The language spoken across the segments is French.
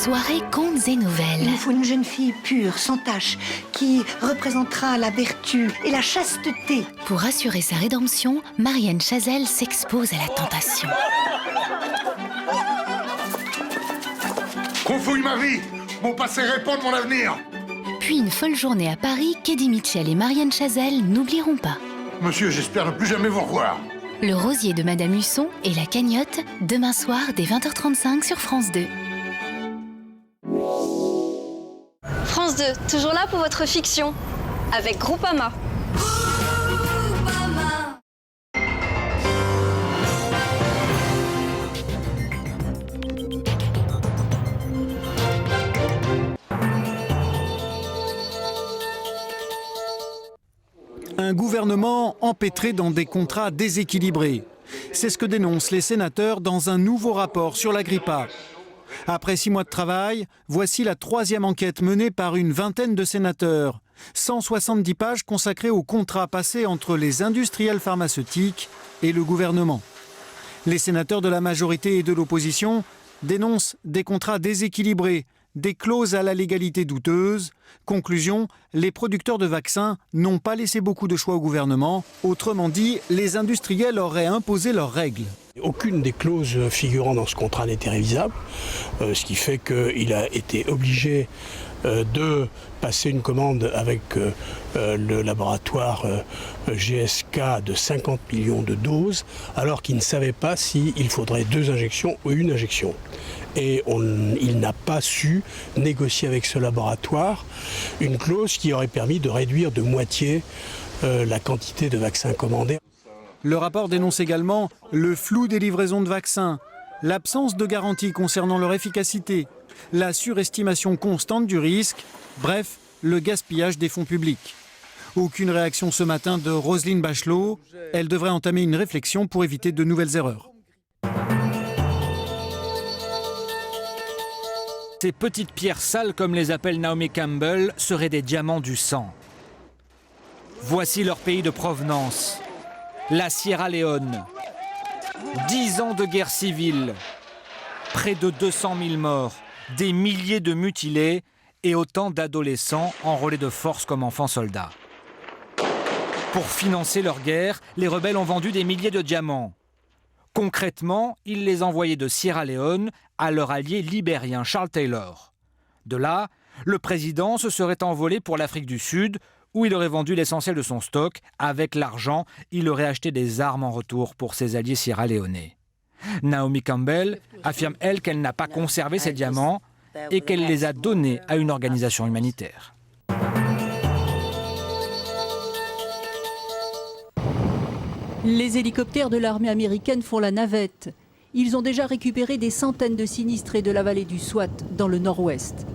Soirée contes et nouvelles. Il nous faut une jeune fille pure, sans tache, qui représentera la vertu et la chasteté. Pour assurer sa rédemption, Marianne Chazelle s'expose à la tentation. Qu'on fouille ma vie! Mon passé répond de mon avenir! Puis une folle journée à Paris qu'Eddie Mitchell et Marianne Chazelle n'oublieront pas. Monsieur, j'espère ne plus jamais vous revoir. Le rosier de Madame Husson et la cagnotte, demain soir dès 20h35 sur France 2. France 2, toujours là pour votre fiction, avec Groupama. Un gouvernement empêtré dans des contrats déséquilibrés. C'est ce que dénoncent les sénateurs dans un nouveau rapport sur l'Agrippa. Après 6 mois de travail, voici la 3e enquête menée par une vingtaine de sénateurs. 170 pages consacrées aux contrats passés entre les industriels pharmaceutiques et le gouvernement. Les sénateurs de la majorité et de l'opposition dénoncent des contrats déséquilibrés, des clauses à la légalité douteuse. Conclusion, les producteurs de vaccins n'ont pas laissé beaucoup de choix au gouvernement. Autrement dit, les industriels auraient imposé leurs règles. Aucune des clauses figurant dans ce contrat n'était révisable, ce qui fait qu'il a été obligé de passer une commande avec le laboratoire GSK de 50 millions de doses, alors qu'il ne savait pas s'il faudrait 2 injections ou 1 injection. Et il n'a pas su négocier avec ce laboratoire une clause qui aurait permis de réduire de moitié la quantité de vaccins commandés. Le rapport dénonce également le flou des livraisons de vaccins, l'absence de garanties concernant leur efficacité, la surestimation constante du risque, bref, le gaspillage des fonds publics. Aucune réaction ce matin de Roselyne Bachelot. Elle devrait entamer une réflexion pour éviter de nouvelles erreurs. Ces petites pierres sales, comme les appelle Naomi Campbell, seraient des diamants du sang. Voici leur pays de provenance, la Sierra Leone. 10 ans de guerre civile, près de 200 000 morts, des milliers de mutilés et autant d'adolescents enrôlés de force comme enfants soldats. Pour financer leur guerre, les rebelles ont vendu des milliers de diamants. Concrètement, ils les envoyaient de Sierra Leone à leur allié libérien Charles Taylor. De là, le président se serait envolé pour l'Afrique du Sud, où il aurait vendu l'essentiel de son stock. Avec l'argent, il aurait acheté des armes en retour pour ses alliés sierra-léonais. Naomi Campbell affirme, elle, qu'elle n'a pas conservé ces diamants et qu'elle les a donnés à une organisation humanitaire. Les hélicoptères de l'armée américaine font la navette. Ils ont déjà récupéré des centaines de sinistrés de la vallée du Swat, dans le nord-ouest.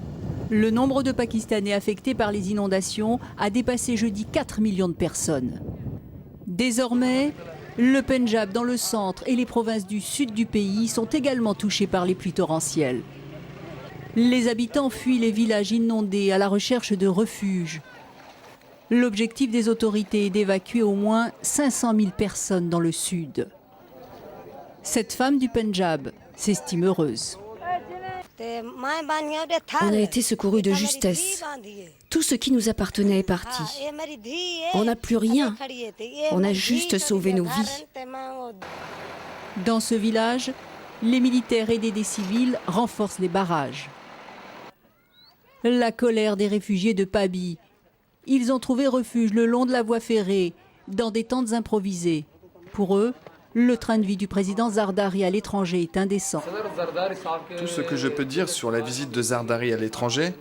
Le nombre de Pakistanais affectés par les inondations a dépassé jeudi 4 millions de personnes. Désormais, le Pendjab dans le centre et les provinces du sud du pays sont également touchés par les pluies torrentielles. Les habitants fuient les villages inondés à la recherche de refuges. L'objectif des autorités est d'évacuer au moins 500 000 personnes dans le sud. Cette femme du Pendjab s'estime heureuse. On a été secourus de justesse. Tout ce qui nous appartenait est parti. On n'a plus rien. On a juste sauvé nos vies. Dans ce village, les militaires aidés des civils renforcent les barrages. La colère des réfugiés de Pabi. Ils ont trouvé refuge le long de la voie ferrée, dans des tentes improvisées. Pour eux, le train de vie du président Zardari à l'étranger est indécent. Tout ce que je peux dire sur la visite de Zardari à l'étranger,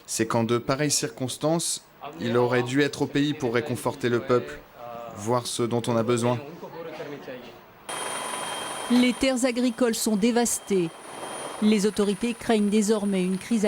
c'est qu'en de pareilles circonstances, il aurait dû être au pays pour réconforter le peuple, voir ce dont on a besoin. Les terres agricoles sont dévastées. Les autorités craignent désormais une crise